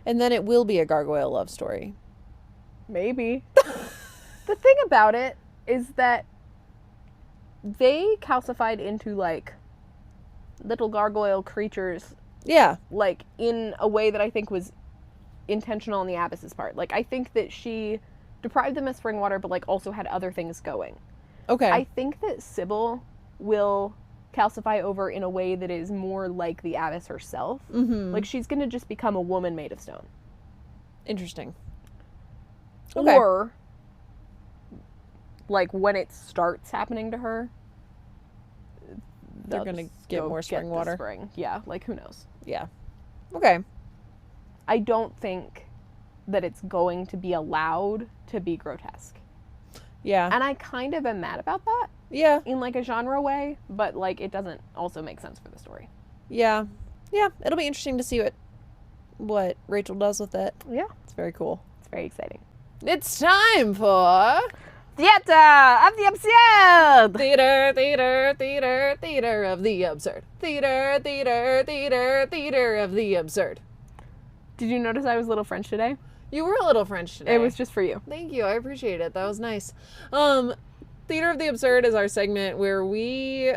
And then it will be a gargoyle love story. Maybe. The thing about it is that they calcified into, like, little gargoyle creatures, Yeah. like, in a way that I think was intentional on the Abbess's part. Like, I think that she deprived them of spring water, but, like, also had other things going. Okay. I think that Sybil will calcify over in a way that is more like the Abbess herself. Mm-hmm. Like, she's gonna just become a woman made of stone. Interesting. Okay. Or, like, when it starts happening to her, They're gonna get more spring water. Spring. Yeah, like, who knows? Yeah. Okay. I don't think that it's going to be allowed to be grotesque. Yeah. And I kind of am mad about that Yeah. in, like, a genre way, but, like, it doesn't also make sense for the story. Yeah. Yeah. It'll be interesting to see what Rachel does with it. Yeah. It's very cool. It's very exciting. It's time for Theater of the Absurd! theater, theater, theater, theater of the absurd. Theater, theater, theater, theater of the absurd. Did you notice I was a little French today? You were a little French today. It was just for you. Thank you. I appreciate it. That was nice. Theater of the Absurd is our segment where we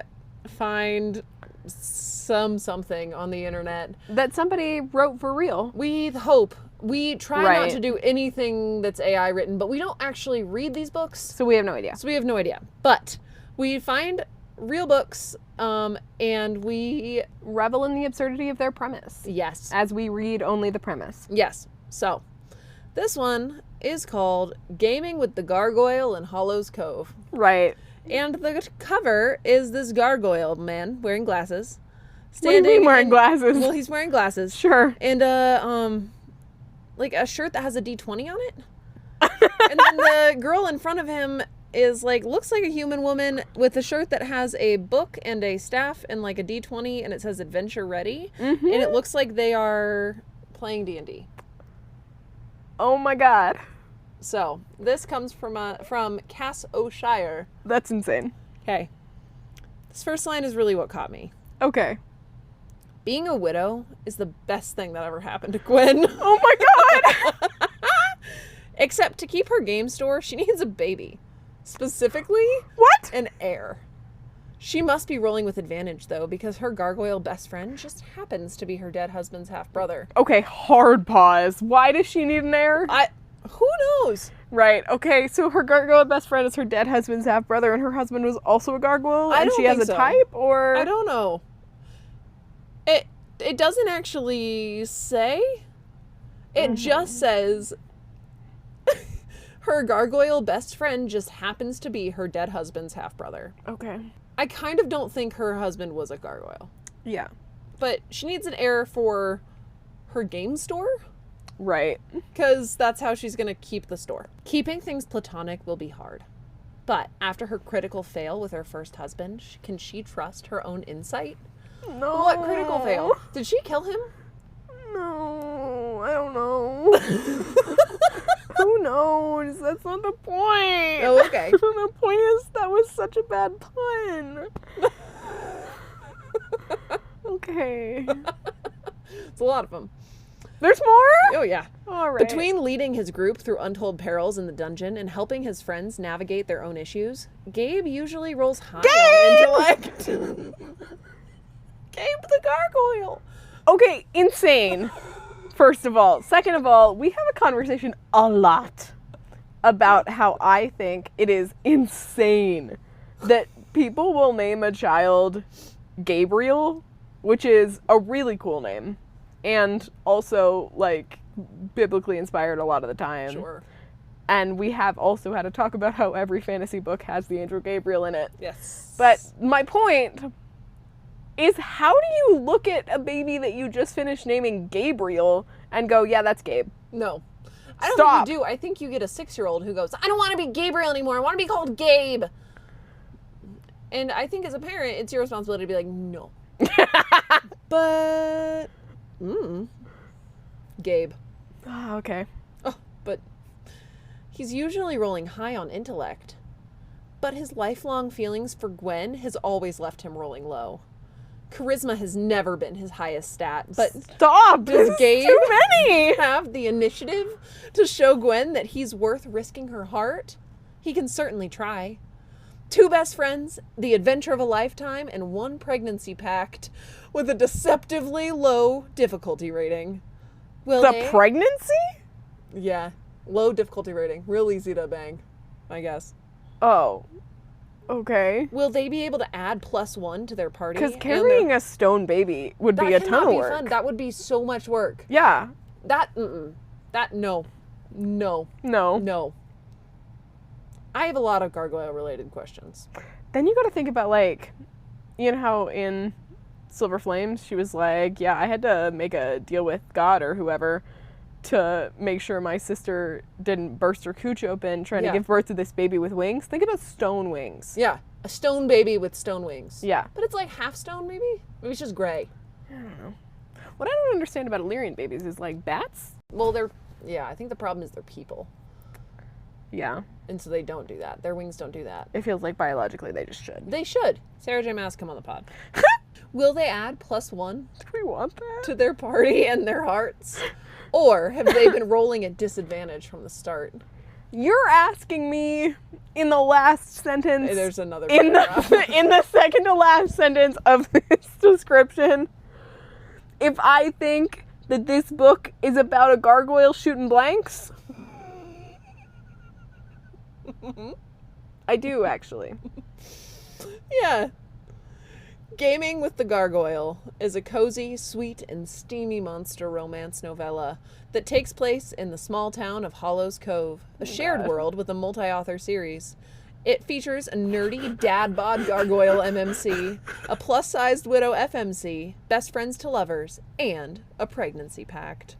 find something on the internet That somebody wrote for real. We hope. We try not Right. to do anything that's AI written, but we don't actually read these books, So we have no idea. so we have no idea. But we find real books, and we... Revel in the absurdity of their premise. Yes. As we read only the premise. Yes. So, this one is called Gaming with the Gargoyle in Hollow's Cove. Right. And the cover is this gargoyle man wearing glasses. What do you mean wearing in- glasses? Well, he's wearing glasses. Sure. And like a shirt that has a D20 on it. And then the girl in front of him is like, looks like a human woman with a shirt that has a book and a staff and like a D20 and it says adventure ready. Mm-hmm. And it looks like they are playing D&D. Oh my god. So this comes from Cass O'Shire. That's insane. Okay. This first line is really what caught me. Okay. Being a widow is the best thing that ever happened to Gwen. Oh my god! Except to keep her game store, she needs a baby. Specifically, What? an heir. She must be rolling with advantage, though, because her gargoyle best friend just happens to be her dead husband's half-brother. Okay, hard pause. Why does she need an heir? Who knows? Right, okay, so her gargoyle best friend is her dead husband's half-brother, and her husband was also a gargoyle, I and don't she has think a so. type, or... I don't know. It doesn't actually say. It just says her gargoyle best friend just happens to be her dead husband's half-brother. Okay. I kind of don't think her husband was a gargoyle. Yeah. But she needs an heir for her game store, Right. because that's how she's going to keep the store. Keeping things platonic will be hard. But after her critical fail with her first husband, can she trust her own insight? No. What critical fail? Did she kill him? No, I don't know. Who knows? That's not the point. Oh, okay. The point is that was such a bad pun. Okay. It's a lot of them. There's more? Oh, yeah. All right. Between leading his group through untold perils in the dungeon and helping his friends navigate their own issues, Gabe usually rolls high on intellect. Gabe the gargoyle. Okay, insane. First of all. Second of all, we have a conversation a lot about how I think it is insane that people will name a child Gabriel, which is a really cool name. And also, like, biblically inspired a lot of the time. Sure. And we have also had a talk about how every fantasy book has the angel Gabriel in it. Yes. But my point is, how do you look at a baby that you just finished naming Gabriel and go, yeah, that's Gabe? No. I don't Stop. think you do. I think you get a 6-year-old who goes, I don't want to be Gabriel anymore. I want to be called Gabe. And I think as a parent, it's your responsibility to be like, no. But... Gabe. Ah, okay. Oh, but he's usually rolling high on intellect. But his lifelong feelings for Gwen has always left him rolling low. Charisma has never been his highest stat, but Stop! does This is Gabe too many! have the initiative to show Gwen that he's worth risking her heart? He can certainly try. 2 best friends, the adventure of a lifetime, and 1 pregnancy pact with a deceptively low difficulty rating. Will The they? pregnancy? Yeah. Low difficulty rating. Real easy to bang, I guess. Oh. Okay. Will they be able to add +1 to their party? Because carrying a stone baby would be a ton of work. Fun. That would be so much work. Yeah. No. I have a lot of gargoyle-related questions. Then you got to think about, like, you know how in Silver Flames she was like, yeah, I had to make a deal with God or whoever to make sure my sister didn't burst her cooch open trying to give birth to this baby with wings. Think about stone wings. Yeah, a stone baby with stone wings. Yeah. But it's like half stone, maybe? Maybe it's just gray. I don't know. What I don't understand about Illyrian babies is, like, bats? Well, I think the problem is they're people. Yeah. And so they don't do that. Their wings don't do that. It feels like biologically they just should. They should. Sarah J. Maas, come on the pod. Will they add +1 Do we want that? to their party and their hearts? Or have they been rolling at disadvantage from the start? You're asking me in the last sentence. There's another in the second to last sentence of this description, if I think that this book is about a gargoyle shooting blanks. I do, actually. Yeah. Gaming with the Gargoyle is a cozy, sweet, and steamy monster romance novella that takes place in the small town of Hollows Cove, a shared world with a multi-author series. It features a nerdy dad bod gargoyle MMC, a plus-sized widow FMC, best friends to lovers, and a pregnancy pact.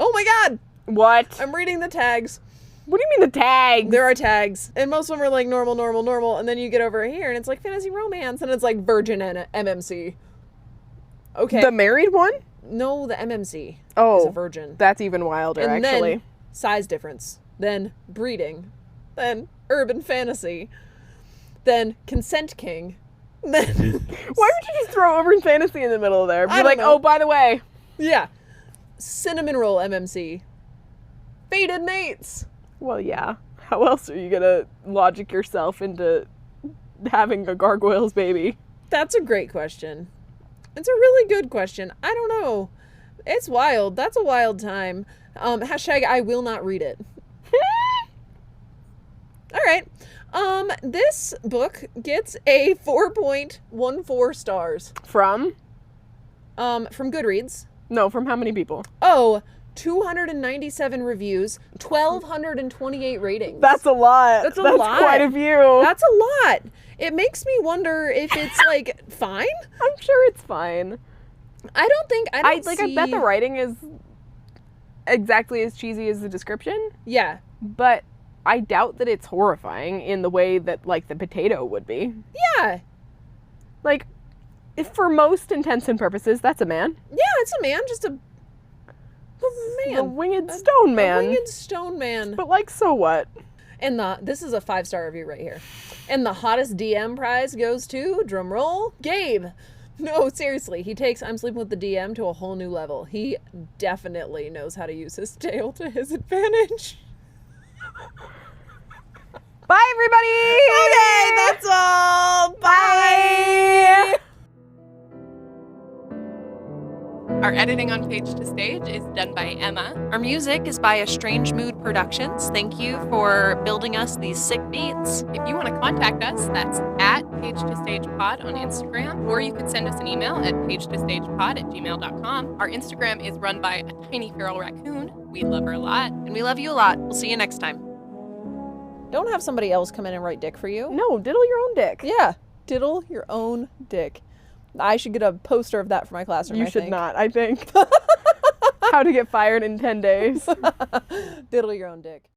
Oh my god! What? I'm reading the tags. What do you mean the tags? There are tags. And most of them are like normal. And then you get over here and it's like fantasy romance. And it's like virgin and MMC. Okay. The married one? No, the MMC Oh. is a virgin. That's even wilder, And actually. then size difference. Then breeding. Then urban fantasy. Then consent king. Then... Why would you just throw urban fantasy in the middle of there? Be I don't like, know. oh, by the way. Yeah. Cinnamon roll MMC. Fated mates. Well, yeah. How else are you gonna logic yourself into having a gargoyle's baby? That's a great question. It's a really good question. I don't know. It's wild. That's a wild time. Hashtag I will not read it. All right. This book gets a 4.14 stars. From? From Goodreads. No, from how many people? Oh, 297 reviews, 1,228 ratings. That's a lot. That's That's lot. quite a few. That's a lot. It makes me wonder if it's like fine. I'm sure it's fine. I I bet the writing is exactly as cheesy as the description, Yeah. but I doubt that it's horrifying in the way that, like, the potato would be. Yeah. Like, if for most intents and purposes, that's a man. Yeah, it's a man, just a man. A winged stone man. A winged stone man. But, like, so what? And this is a 5-star review right here. And the hottest DM prize goes to, drumroll, Gabe. No, seriously, he takes I'm Sleeping with the DM to a whole new level. He definitely knows how to use his tail to his advantage. Bye, everybody! Okay, that's all. Bye! Our editing on Page to Stage is done by Emma. Our music is by A Strange Mood Productions. Thank you for building us these sick beats. If you want to contact us, that's at Page to Stage Pod on Instagram, or you could send us an email at pagetostagepod@gmail.com. Our Instagram is run by a tiny feral raccoon. We love her a lot. And we love you a lot. We'll see you next time. Don't have somebody else come in and write dick for you. No, diddle your own dick. Yeah, diddle your own dick. I should get a poster of that for my classroom. You should not, I think. How to get fired in 10 days. Diddle your own dick.